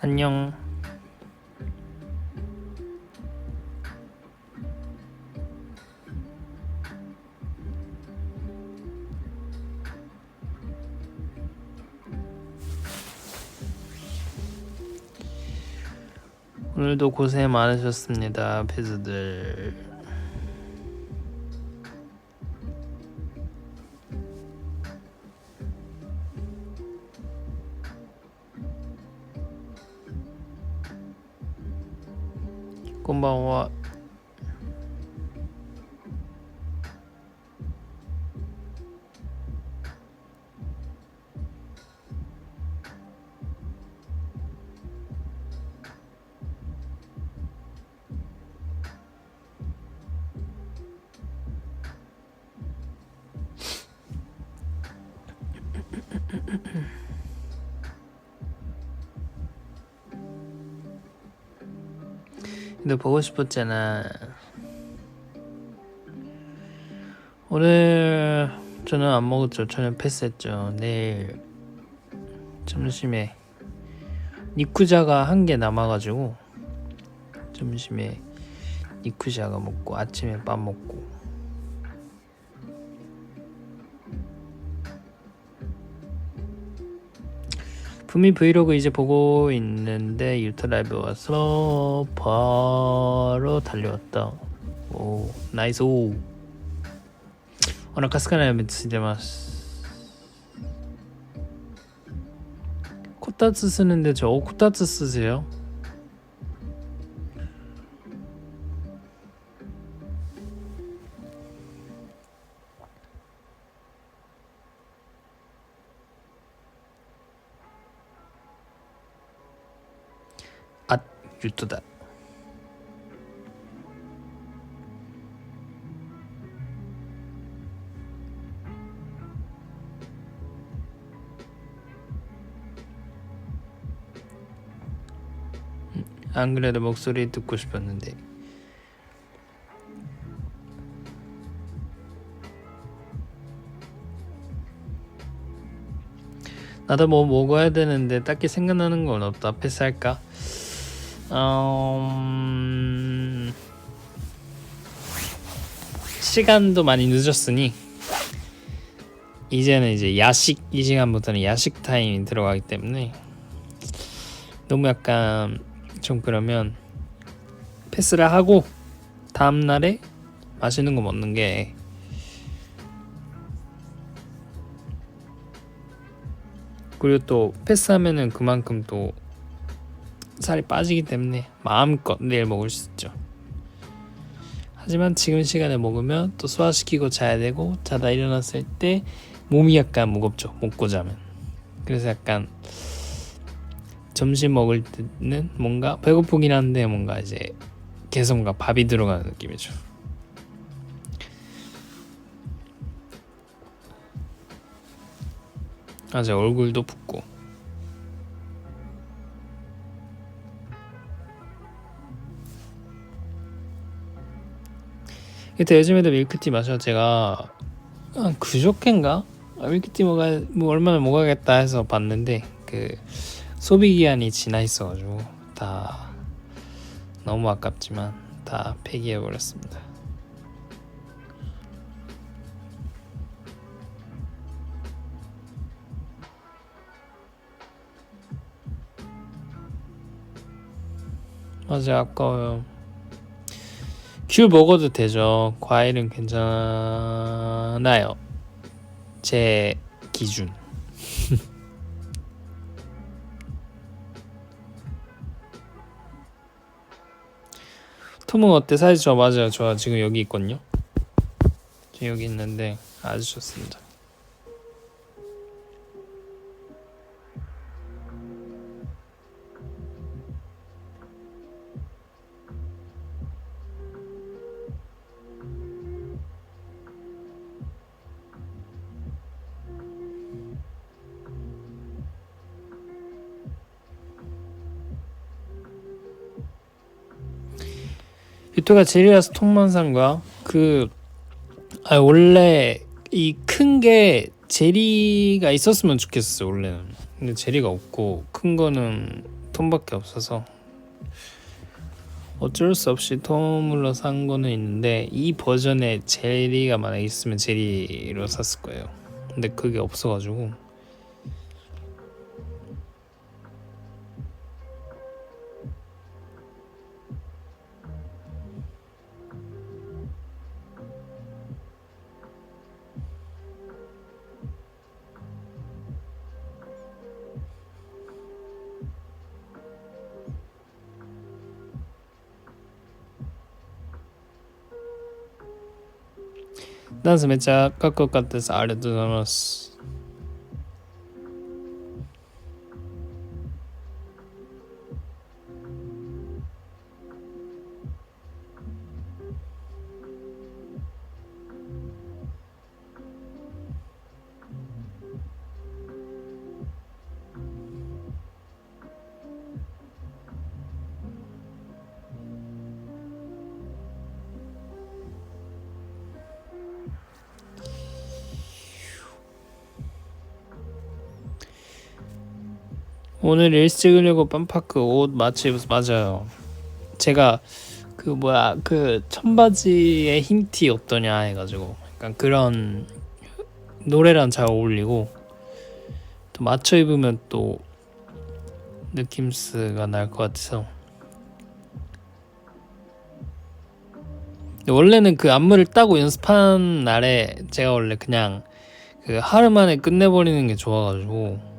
안녕. 오늘도 고생 많으셨습니다, 패즈들. 곤방와. 너 보고 싶었잖아. 오늘 저는 안 먹었죠. 저는 패스했죠. 내일 점심에 니쿠자가 한 개 남아가지고 점심에 니쿠자가 먹고 아침에 밥 먹고. 부미 브이로그 이제 보고 있는데 유튜브 라이브 와서 바로 달려왔다. 오, 나이스. 오. お腹すかないようについてます。 코타츠 쓰는데 저 코타츠 쓰세요? 아, 유튜다. 안 그래도 목소리 듣고 싶었는데. 나도 뭐 먹어야 되는데 딱히 생각나는 건 없다. 패스할까? 시간도 많이 늦었으니 이제는 이제 야식, 이 시간부터는 야식 타임이 들어가기 때문에 너무 약간 좀 그러면 패스를 하고 다음날에 맛있는 거 먹는 게 그리고 또 패스하면은 그만큼 또 살이 빠지기 때문에 마음껏 내일 먹을 수 있죠. 하지만 지금 시간에 먹으면 또 소화시키고 자야 되고 자다 일어났을 때 몸이 약간 무겁죠. 먹고 자면. 그래서 약간 점심 먹을 때는 뭔가 배고프긴 한데 뭔가 이제 계속 뭔가 밥이 들어가는 느낌이죠. 제 얼굴도 붓고. 그때 요즘에도 밀크티 마셔. 제가 그저께인가 밀크티 뭐 얼마나 먹어야겠다 해서 봤는데 그 소비 기한이 지나 있어가지고 다 너무 아깝지만 다 폐기해 버렸습니다. 맞아, 아까워요. 귤 먹어도 되죠. 과일은 괜찮아요. 제 기준. 톰은 어때? 사이즈 좋아? 맞아요. 좋아. 지금 여기 있거든요. 지금 여기 있는데 아주 좋습니다. 뷰토가 제리라서 통만 산 거야? 원래 이 큰 게 제리가 있었으면 좋겠어 원래는. 근데 제리가 없고 큰 거는 톰밖에 없어서 어쩔 수 없이 톰으로 산 거는 있는데 이 버전에 제리가 만약 있으면 제리로 샀을 거예요. 근데 그게 없어가지고ダンスめっちゃかっこよかったです。ありがとうございます。오늘 릴스 찍으려고 빰파크 옷 마치 맞아요. 제가 그 청바지에 흰티 어떠냐 해가지고 약간 그런 노래랑 잘 어울리고 또 맞춰 입으면 또 느낌스가 날 것 같아서. 원래는 그 안무를 따고 연습한 날에 제가 원래 그냥 그 하루 만에 끝내버리는 게 좋아가지고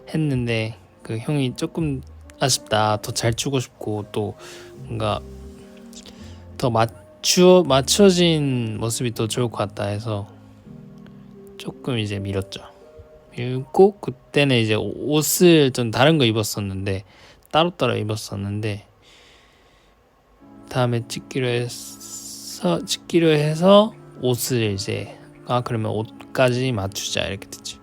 했는데 그 형이 조금 아쉽다, 더 잘 추고 싶고 또 뭔가 더 맞춰진 모습이 더 좋을 것 같다 해서 조금 이제 밀었죠. 밀고 그때는 이제 옷을 좀 다른 거 입었었는데 따로따로 입었었는데 다음에 찍기로 해서 옷을 이제 그러면 옷까지 맞추자 이렇게 됐죠.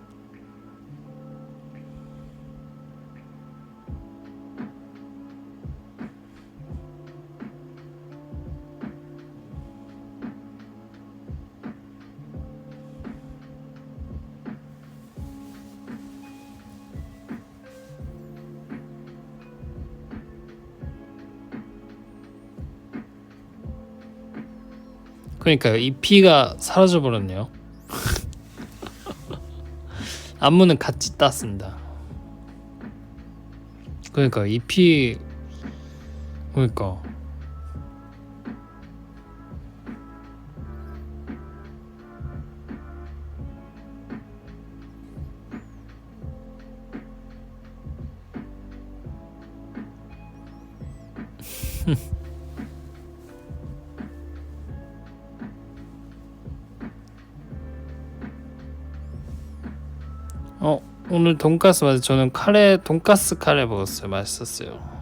그러니까요. 이 피가 사라져 버렸네요. 안무는 같이 땄습니다. 그러니까 이 피 그러니까 오늘 돈가스 맞아요. 저는 돈가스 카레 먹었어요. 맛있었어요.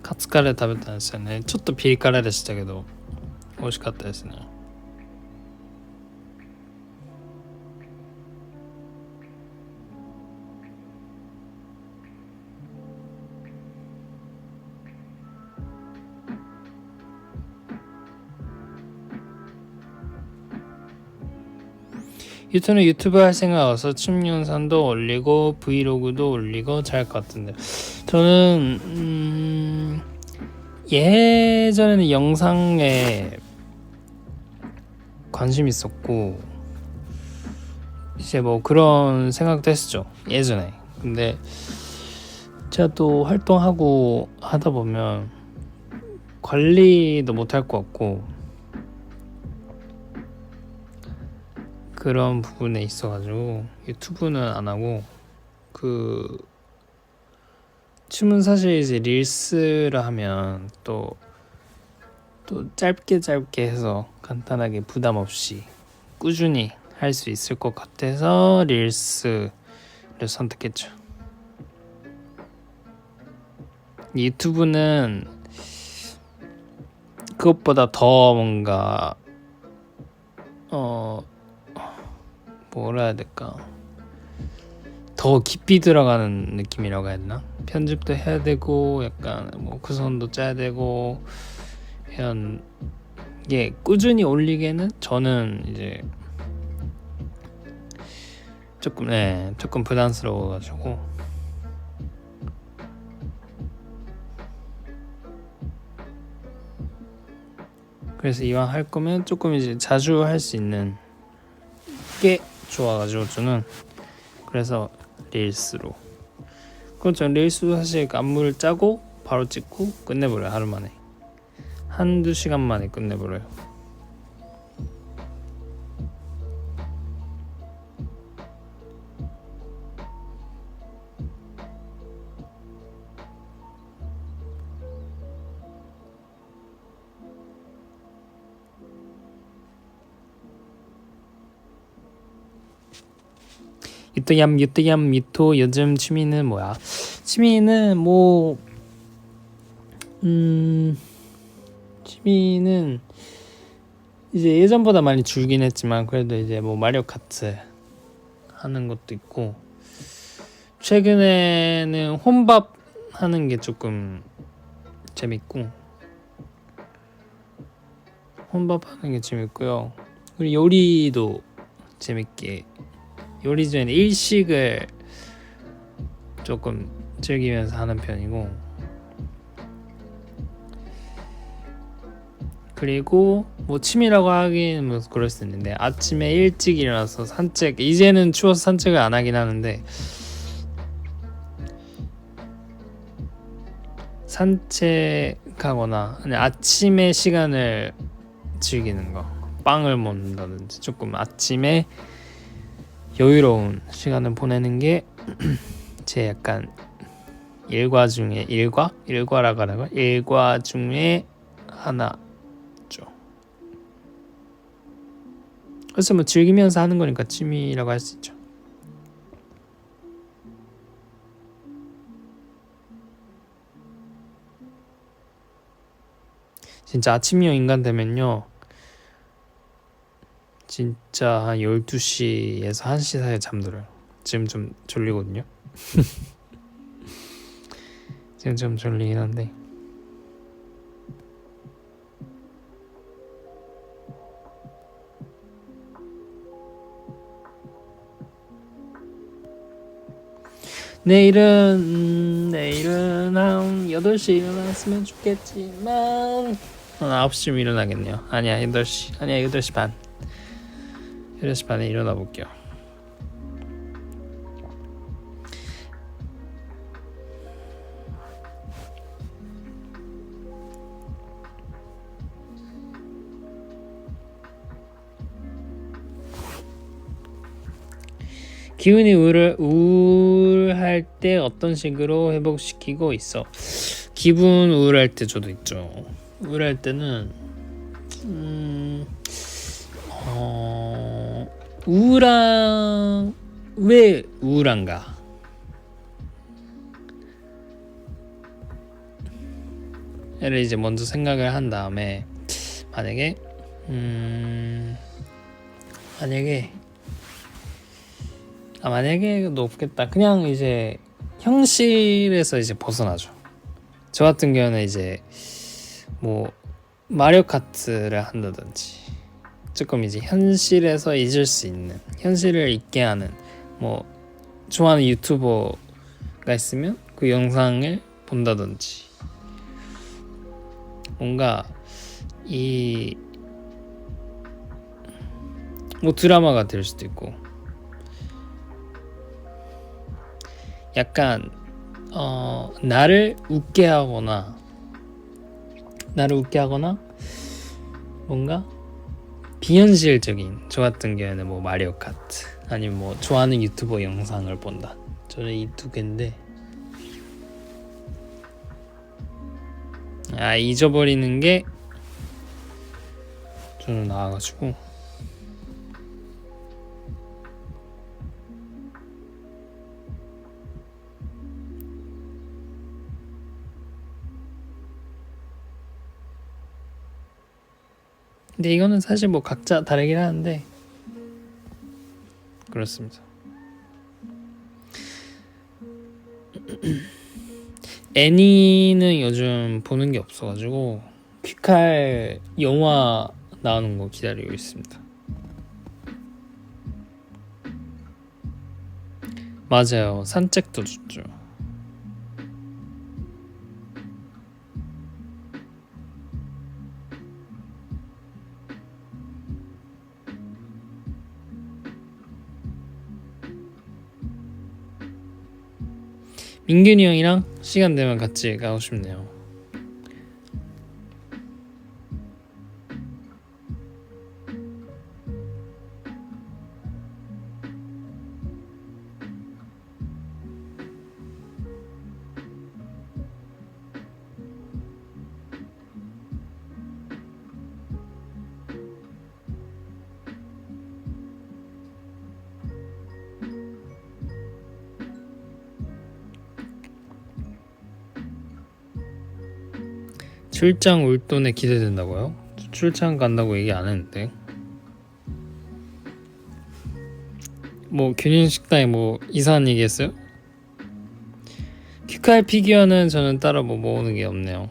カツカレー食べたんですよね。ちょっとピリ辛でしたけど美味しかったですね。유튜브는 유튜브 할 생각 와서 춤 영상도 올리고 브이로그도 올리고 잘 것 같은데 저는 예전에는 영상에 관심 있었고 이제 뭐 그런 생각도 했었죠. 예전에. 근데 제가 또 활동하고 하다 보면 관리도 못할 것 같고 그런 부분에 있어가지고 유튜브는 안 하고 춤은 사실 이제 릴스를 하면 또 짧게 해서 간단하게 부담 없이 꾸준히 할 수 있을 것 같아서 릴스를 선택했죠. 유튜브는 그것보다 더 뭔가 뭐라 해야 될까, 더 깊이 들어가는 느낌이라고 해야 되나? 편집도 해야 되고 약간 뭐 구성도 짜야 되고 이런 게 꾸준히 올리기에는 저는 이제 조금 부담스러워가지고 그래서 이왕 할 거면 조금 이제 자주 할 수 있는 게 좋아가지고 저는 그래서 릴스로. 그렇죠. 릴스도 사실 안무를 짜고 바로 찍고 끝내버려요. 하루 만에 한두 시간 만에 끝내버려요. 유토얌 유토 요즘 취미는 뭐야? 취미는 뭐 취미는 이제 예전보다 많이 줄긴 했지만 그래도 이제 뭐 마리오 카트 하는 것도 있고, 최근에는 혼밥 하는 게 조금 재밌고, 그리고 요리도 재밌게, 요리 전에 일식을 조금 즐기면서 하는 편이고, 그리고 뭐 취미라고 하긴 뭐 그럴 수 있는데 아침에 일찍 일어나서 산책, 이제는 추워서 산책을 안 하긴 하는데 산책하거나 아니 아침에 시간을 즐기는 거, 빵을 먹는다든지 조금 아침에 여유로운 시간을 보내는 게 제 약간 일과 중에 일과 중에 하나죠. 그래서 뭐 즐기면서 하는 거니까 취미라고 할 수 있죠. 진짜 아침형 인간 되면요, 진짜 한 12시에서 1시 사이에 잠들어요. 지금 좀 졸리거든요. 지금 좀 졸리긴 한데 내일은 한 8시 일어났으면 좋겠지만 9시쯤 일어나겠네요. 아니야 8시 아니야 8시 반 8시 반에 일어나 볼게요. 기분이 우울할 때 어떤 식으로 회복시키고 있어? 기분 우울할 때 저도 있죠. 우울할 때는 왜 우울한가? 를 이제 먼저 생각을 한 다음에 만약에도 없겠다. 그냥 이제 현실에서 이제 벗어나죠. 저 같은 경우는 이제 뭐 마리오 카트를 한다든지 조금 이제 현실에서 잊을 수 있는, 현실을 잊게 하는, 뭐 좋아하는 유튜버가 있으면 그 영상을 본다든지, 뭔가 뭐 드라마가 될 수도 있고, 약간 나를 웃게 하거나 뭔가 비현실적인, 저 같은 경우에는 뭐 마리오 카트 아니면 뭐 좋아하는 유튜버 영상을 본다. 저는 이 두 개인데 잊어버리는 게 저는 나아가지고 근데 이거는 사실 뭐 각자 다르긴 하는데 그렇습니다. 애니는 요즘 보는 게 없어가지고 퀴칼 영화 나오는 거 기다리고 있습니다. 맞아요. 산책도 좋죠. 민균이 형이랑 시간 되면 같이 가고 싶네요. 출장 울돈에 기대된다고요? 출장 간다고 얘기 안 했는데. 뭐 균인식당에 뭐 이상한 얘기 했어요? 퀴칼 피규어는 저는 따로 뭐 모으는 게 없네요.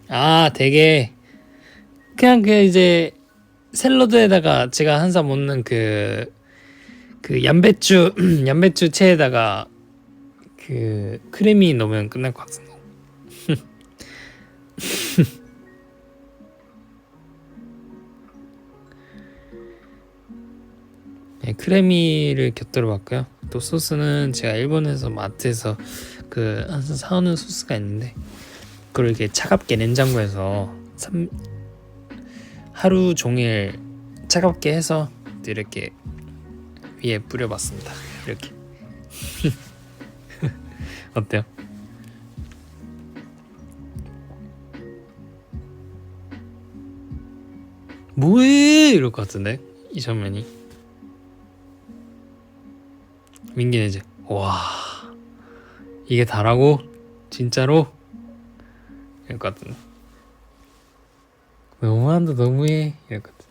아, 되게 그냥 그 이제 샐러드에다가 제가 항상 먹는 그 양배추 양배추 채에다가 그 크림이 넣으면 끝날 것 같은데. 네, 크래미를 곁들여 봤고요. 또 소스는 제가 일본에서 마트에서 그 항상 사오는 소스가 있는데 그걸 이렇게 차갑게 냉장고에서 하루 종일 차갑게 해서 이렇게 위에 뿌려봤습니다. 이렇게. 어때요? 뭐해 이럴 것 같은데 이 장면이. 민기는 이제 와 이게 다라고? 진짜로? 이럴 것 같은데. 너무한다 너무해 이럴 것 같은데.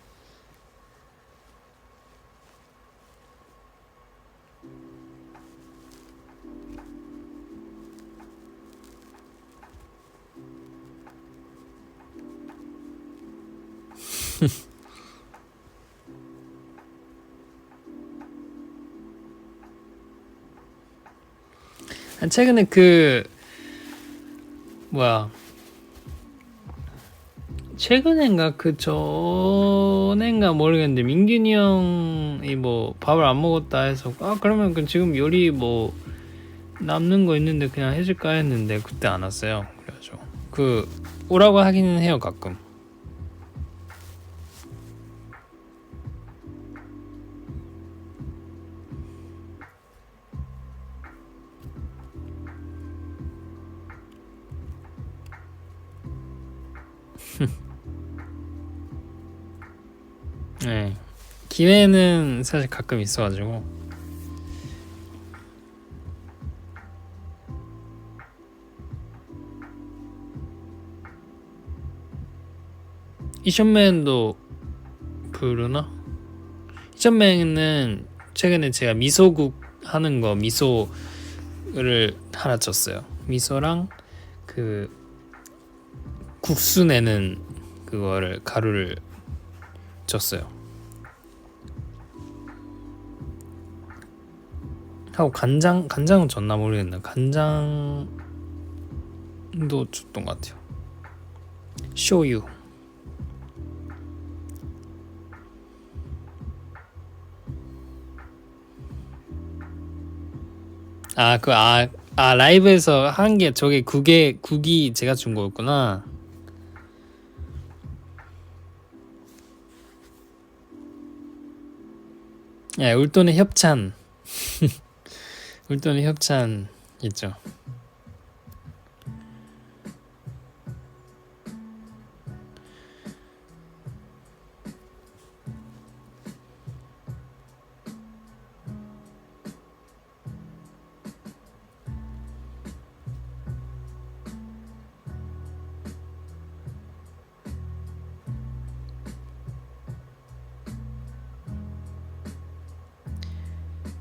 최근에 그 뭐야 최근엔가 그 전엔가 모르겠는데 민균이 형이 뭐 밥을 안 먹었다 해서 아 그러면 그 지금 요리 뭐 남는 거 있는데 그냥 해줄까 했는데 그때 안 왔어요. 그래가지고 그 오라고 하기는 해요 가끔. 네 기회는 사실 가끔 있어가지고. 이션맨도 부르나? 이션맨은 최근에 제가 미소국 하는 거 미소를 하나 쳤어요. 미소랑 그 국수 내는 그거를 가루를 쳤어요. 하고 간장은 줬나 모르겠네. 간장도 줬던 것 같아요. 쇼유. 라이브에서 한 게 저게 국이 제가 준 거였구나. 예, 울돈의 협찬. 울돈의 협찬 있죠.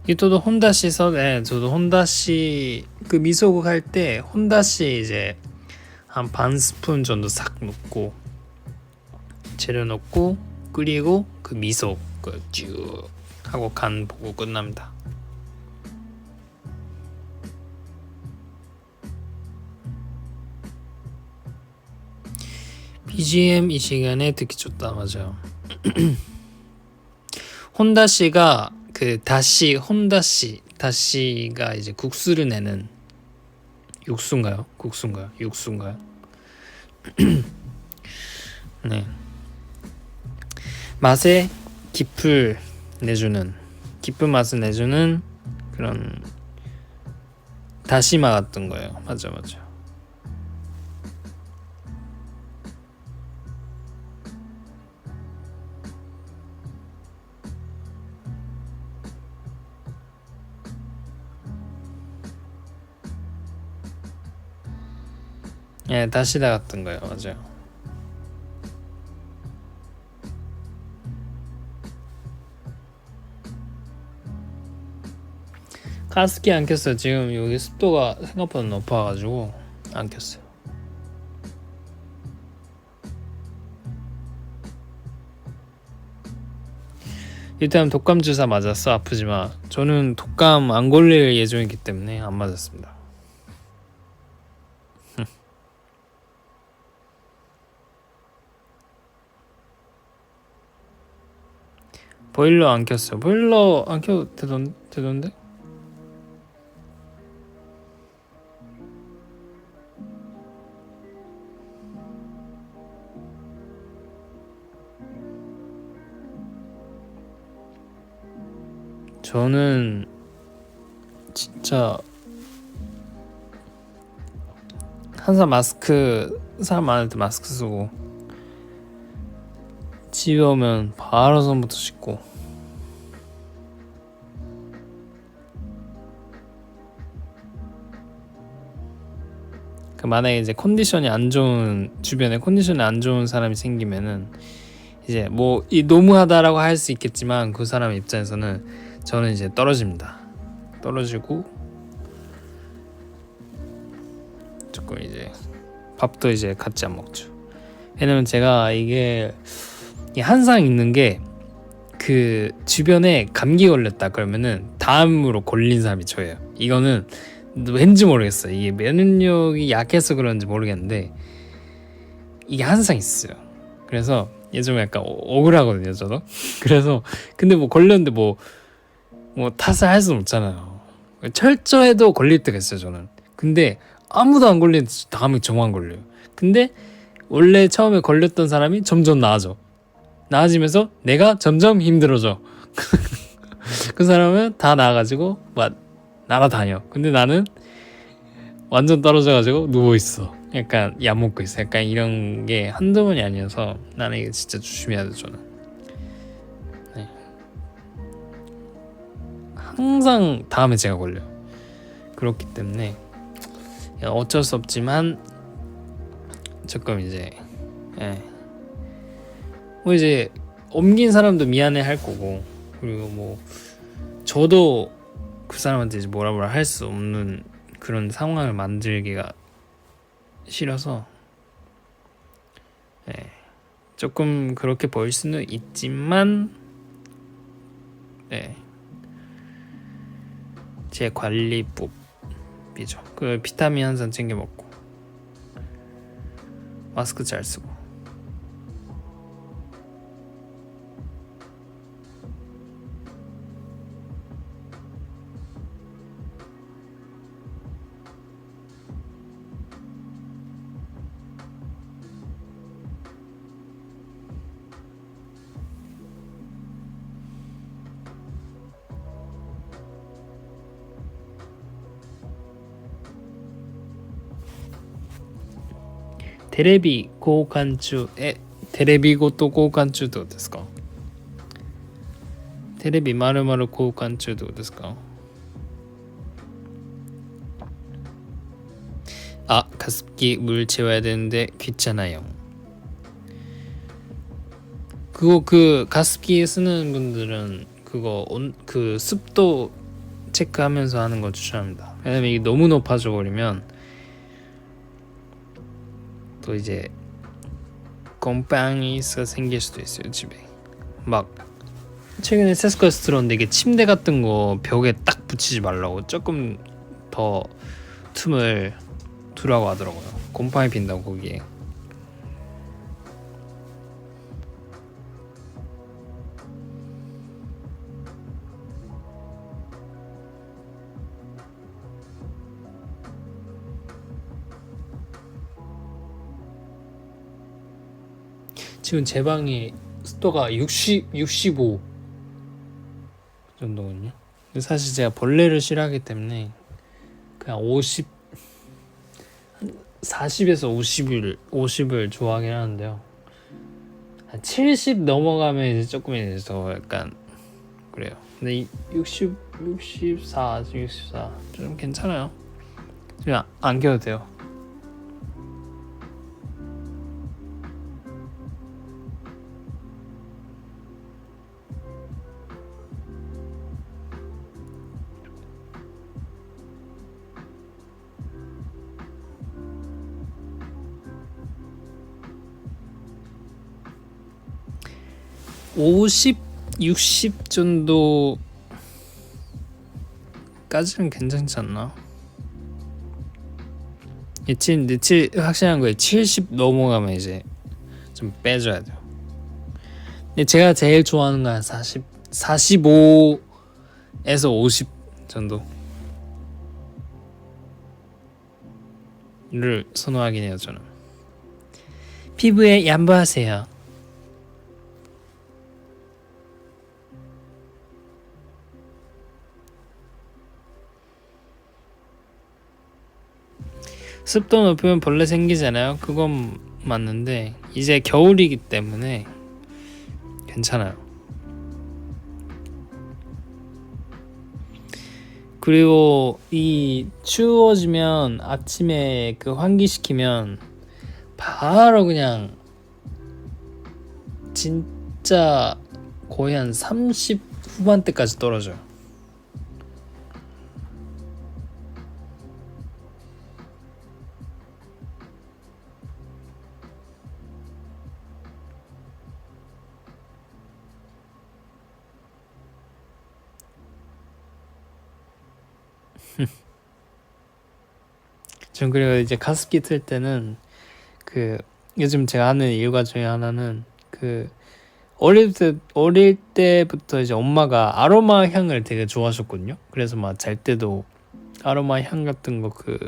이또도 혼다시서 네, 저도 혼다시 그 미소국 할 때 혼다시 이제 한 반 스푼 정도 싹 넣고 재료 넣고 끓이고 그 미소 쭉 하고 간 보고 끝납니다. BGM 이 시간에 듣기 좋다. 맞아요. 혼다씨가 그 다시가 이제 국수를 내는 육수인가요? 네. 맛에 깊은 맛을 내주는 그런 다시마 같은 거예요. 맞아. 예, 다시다 같은 거예요. 맞아요. 가습기 안 켰어요. 지금 여기 습도가 생각보다 높아가지고 안 켰어요. 일단 독감 주사 맞았어. 아프지만 저는 독감 안 걸릴 예정이기 때문에 안 맞았습니다. 보일러 안 켰어요. 보일러 안 켜도 되던데? 저는 진짜 항상 사람 많을 때 마스크 쓰고 집에 오면 바로 손부터 씻고 만약에 이제 주변에 컨디션이 안 좋은 사람이 생기면은 이제 뭐 너무하다라고 할 수 있겠지만 그 사람 입장에서는 저는 이제 떨어지고 조금 이제 밥도 이제 같이 안 먹죠. 왜냐면 제가 이게 항상 있는 게 그 주변에 감기 걸렸다 그러면은 다음으로 걸린 사람이 저예요. 이거는 왠지 모르겠어요. 이게 면역력이 약해서 그런지 모르겠는데 이게 항상 있어요. 그래서 예전에 약간 억울하거든요, 저도. 그래서 근데 뭐 걸렸는데 뭐 탓을 할 수는 없잖아요. 철저해도 걸릴 때가 있어요, 저는. 근데 아무도 안 걸리는데 다음에 저만 걸려요. 근데 원래 처음에 걸렸던 사람이 점점 나아지면서 내가 점점 힘들어져. 그 사람은 다 나아가지고 막 날아다녀. 근데 나는 완전 떨어져가지고 누워있어. 약간 약 먹고 있어. 약간 이런 게 한두 번이 아니어서 나는 이거 진짜 조심해야 돼. 저는 네. 항상 다음에 제가 걸려요. 그렇기 때문에 어쩔 수 없지만 조금 이제 뭐 이제 옮긴 사람도 미안해 할 거고, 그리고 뭐 저도 그 사람한테 이제 뭐라 할 수 없는 그런 상황을 만들기가 싫어서 조금 그렇게 보일 수는 있지만 제 관리법이죠. 그 비타민 항상 챙겨 먹고 마스크 잘 쓰고.テレビ交換中テレビごと交換中ってことですか？テレビ丸々交換中ってことですか？아, 가습기 물 채워야 되는데 귀찮아요. 그거 그 가습기 쓰는 분들은 그거 그 습도 체크하면서 하는 거 추천합니다. 왜냐면 이게 너무 높아져 버리면 또 이제 곰팡이가 생길 수도 있어요. 집에 막 최근에 세스코에서 들었는데 이게 침대 같은 거 벽에 딱 붙이지 말라고 조금 더 틈을 두라고 하더라고요. 곰팡이 핀다고 거기에. 지금 제 방이 습도가 65 정도거든요. 근데 사실 제가 벌레를 싫어하기 때문에 그냥 40에서 50을 좋아하긴 하는데요. 한 70 넘어가면 이제 조금 이제 더 약간 그래요. 근데 64 좀 괜찮아요. 그냥 안 껴도 돼요. (50, 60) 정도까지는 괜찮지 않나? 확실한 거예요. 70 넘어가면 이제 좀 빼줘야 돼요. 근데 제가 제일 좋아하는 건 45에서 50 정도를 선호하긴 해요. 저는 피부에 양보하세요. 습도 높으면 벌레 생기잖아요. 그건 맞는데 이제 겨울이기 때문에 괜찮아요. 그리고 이 추워지면 아침에 그 환기시키면 바로 그냥 진짜 거의 한 30 후반대까지 떨어져요. 전 그리고 이제 가습기 틀 때는 그 요즘 제가 하는 일과 중에 하나는 그 어릴 때부터 이제 엄마가 아로마 향을 되게 좋아하셨거든요. 그래서 막 잘 때도 아로마 향 같은 거 그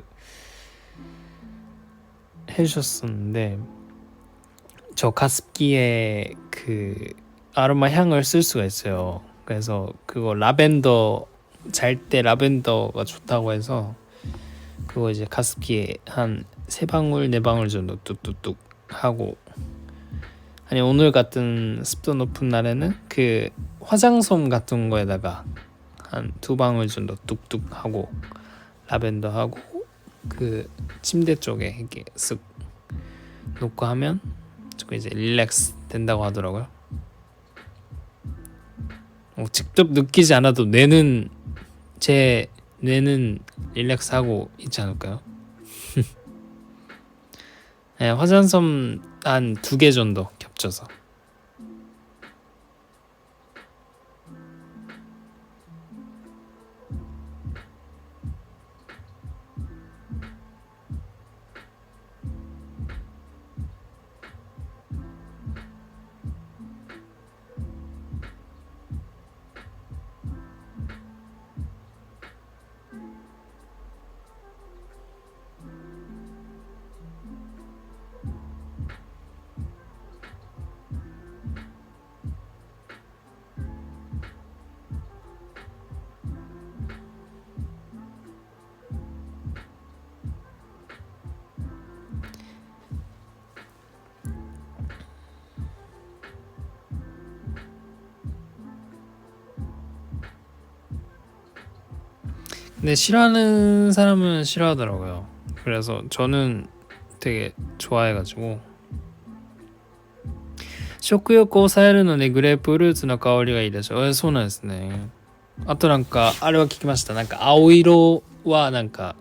해주셨었는데 저 가습기에 그 아로마 향을 쓸 수가 있어요. 그래서 그거 라벤더 잘 때 라벤더가 좋다고 해서 그거 이제 가습기에 한 3방울 4방울 정도 뚝뚝뚝 하고, 아니 오늘 같은 습도 높은 날에는 그 화장솜 같은 거에다가 한 2방울 정도 뚝뚝 하고 라벤더 하고 그 침대 쪽에 이렇게 쓱 놓고 하면 조금 이제 릴렉스 된다고 하더라고요. 직접 느끼지 않아도 제 뇌는 릴렉스하고 있지 않을까요? 네, 화장솜 한 2개 정도 겹쳐서. 근데 싫어하는 사람은 싫어하더라고요. 그래서 저는 되게 좋아해가지고. 食欲を抑えるのでグレープフルーツの香りがいいでしょ。そうなんですね。あとなんかあれは聞きました。なんか青色はなんか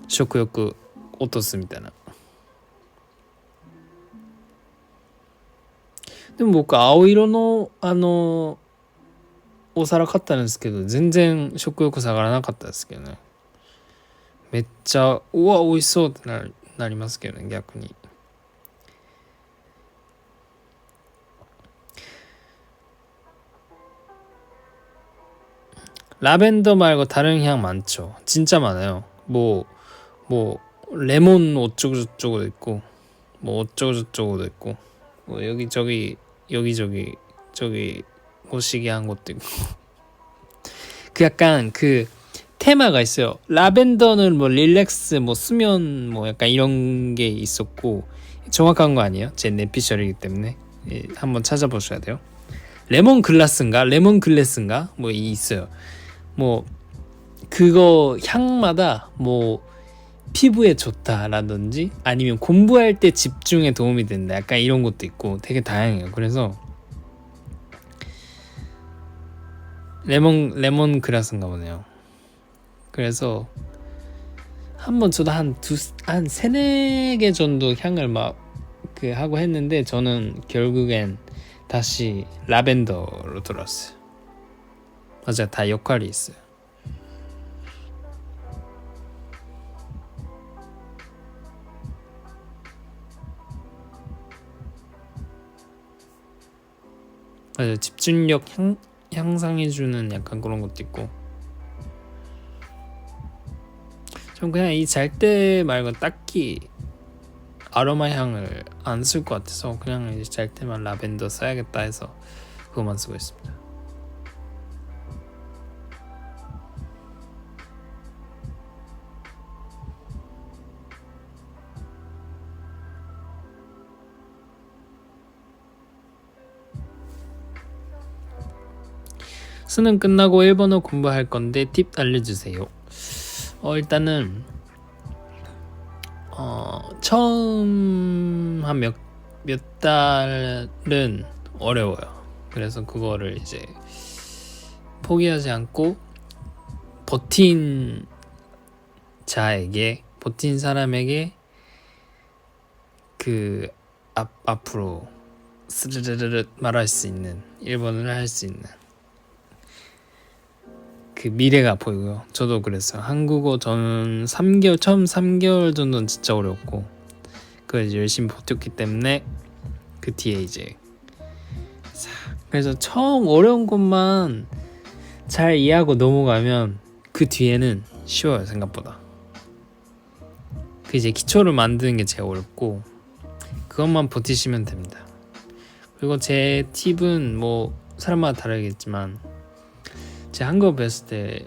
食欲落とすみたいな。でも僕青色のお皿買ったんですけど全然食欲下がらなかったですけどね。めっちゃうわ美味しそうってなりますけどね、逆に。라벤더 말고 다른 향 많죠. 진짜 많아요. 뭐 레몬 어쩌고 저쩌고도 있고 뭐 어쩌고 저쩌고도 있고 뭐 여기저기 저기 고시기한 것도 있고 그 약간 그 테마가 있어요. 라벤더는 뭐 릴렉스 뭐 수면 뭐 약간 이런 게 있었고 정확한 거 아니에요? 제 내피셜이기 때문에 한번 찾아보셔야 돼요. 레몬 글래스인가 뭐 있어요. 뭐 그거 향마다 뭐 피부에 좋다라든지 아니면 공부할 때 집중에 도움이 된다 약간 이런 것도 있고 되게 다양해요. 그래서 레몬 글라스인가 보네요. 그래서 한번 저도 한 세네 개 정도 향을 막 그 하고 했는데 저는 결국엔 다시 라벤더로 돌아왔어요. 맞아요. 다 역할이 있어요. 맞아요. 집중력 향상해주는 약간 그런 것도 있고 전 그냥 이 잘 때 말고 딱히 아로마 향을 안 쓸 것 같아서 그냥 이제 잘 때만 라벤더 써야겠다 해서 그거만 쓰고 있습니다. 수능 끝나고 일본어 공부할 건데 팁 알려주세요. 일단은 처음 한 몇 달은 어려워요. 그래서 그거를 이제 포기하지 않고 버틴 사람에게 그 앞으로 스르르르 말할 수 있는 일본어를 할 수 있는 그 미래가 보이고요. 저도 그랬어요. 한국어 저는 처음 3개월 정도는 진짜 어려웠고 그걸 이제 열심히 버텼기 때문에 그 뒤에 이제 그래서 처음 어려운 것만 잘 이해하고 넘어가면 그 뒤에는 쉬워요. 생각보다. 그 이제 기초를 만드는 게 제일 어렵고 그것만 버티시면 됩니다. 그리고 제 팁은 뭐 사람마다 다르겠지만 제 한국어 배웠을 때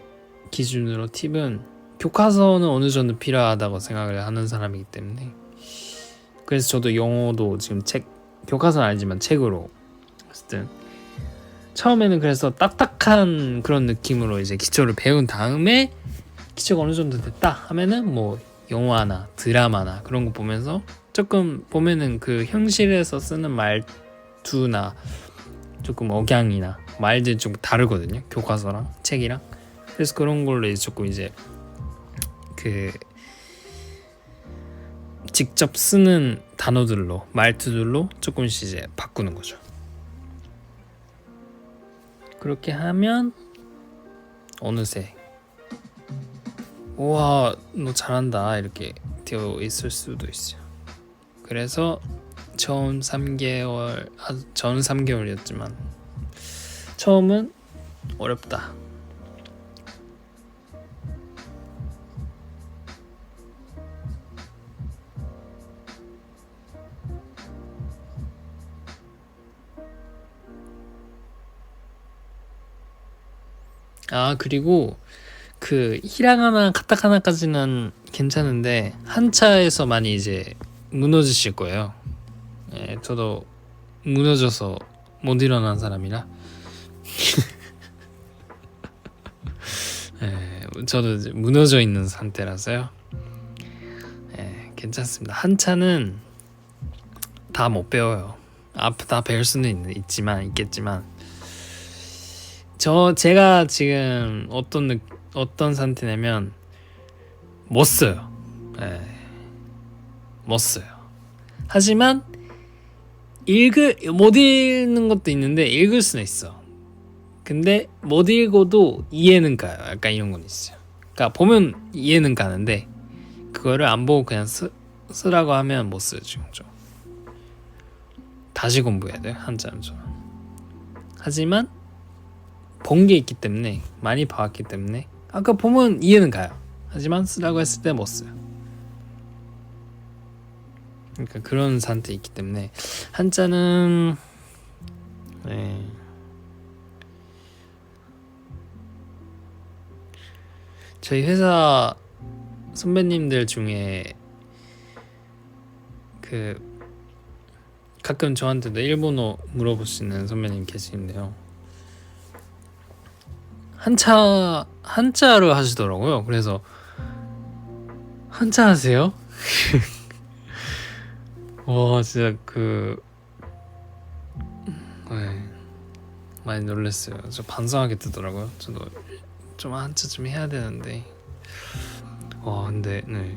기준으로 팁은 교과서는 어느 정도 필요하다고 생각을 하는 사람이기 때문에 그래서 저도 영어도 지금 교과서는 알지만 책으로 어쨌든 처음에는 그래서 딱딱한 그런 느낌으로 이제 기초를 배운 다음에 기초가 어느 정도 됐다 하면은 뭐 영화나 드라마나 그런 거 보면서 조금 보면은 그 현실에서 쓰는 말투나 조금 억양이나 말들이 좀 다르거든요. 교과서랑 책이랑. 그래서 그런 걸로 이제 조금 이제 그 직접 쓰는 단어들로 말투들로 조금씩 이제 바꾸는 거죠. 그렇게 하면 어느새 우와 너 잘한다 이렇게 되어 있을 수도 있어요. 그래서 저는 3개월이었지만 처음은 어렵다. 그리고 그 히라가나 카타카나까지는 괜찮은데 한자에서 많이 이제 무너지실 거예요. 예, 저도 무너져서 못 일어난 사람이라 저도 이제 무너져 있는 상태라서요. 괜찮습니다. 한자는 다 못 배워요. 다 배울 수는 있겠지만 제가 지금 어떤 상태냐면 못 써요. 네, 못 써요. 하지만 못 읽는 것도 있는데 읽을 수는 있어. 근데 못 읽어도 이해는 가요. 약간 이런 건 있어요. 그러니까 보면 이해는 가는데 그거를 안 보고 그냥 쓰라고 하면 못 써요. 지금 좀 다시 공부해야 돼요. 한자는 좀. 하지만 본 게 있기 때문에 많이 봐왔기 때문에 아까 보면 이해는 가요. 하지만 쓰라고 했을 때 못 써요. 그러니까 그런 상태 있기 때문에 한자는 네. 저희 회사 선배님들 중에 그 가끔 저한테도 일본어 물어보시는 선배님 계시는데요. 한자로 하시더라고요. 그래서 한자 하세요? 와 진짜 네, 많이 놀랐어요. 저 반성하게 되더라고요. 저도 좀 한자 좀 해야 되는데 와 근데 네.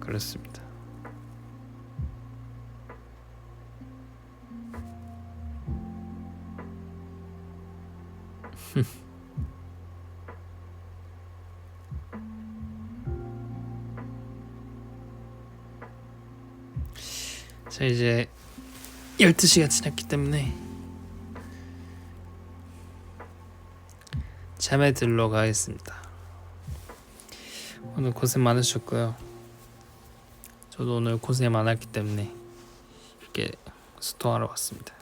그렇습니다. 자 이제 12시가 지났기 때문에 잠에 들러 가겠습니다. 오늘 고생 많으셨고요. 저도 오늘 고생 많았기 때문에 이렇게 소통하러 왔습니다.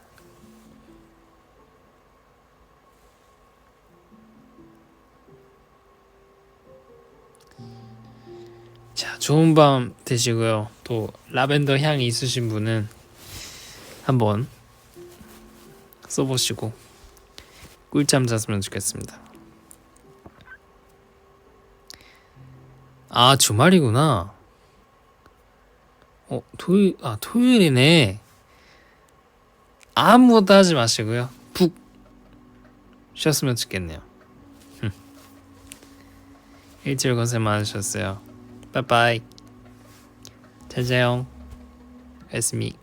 자, 좋은 밤 되시고요. 또 라벤더 향이 있으신 분은 한번 써보시고 꿀잠 잤으면 좋겠습니다. 아, 주말이구나. 토요일이네. 아무것도 하지 마시고요. 푹 쉬었으면 좋겠네요. 일주일 고생 많으셨어요. 빠이빠이. 잘 자요. 에스미.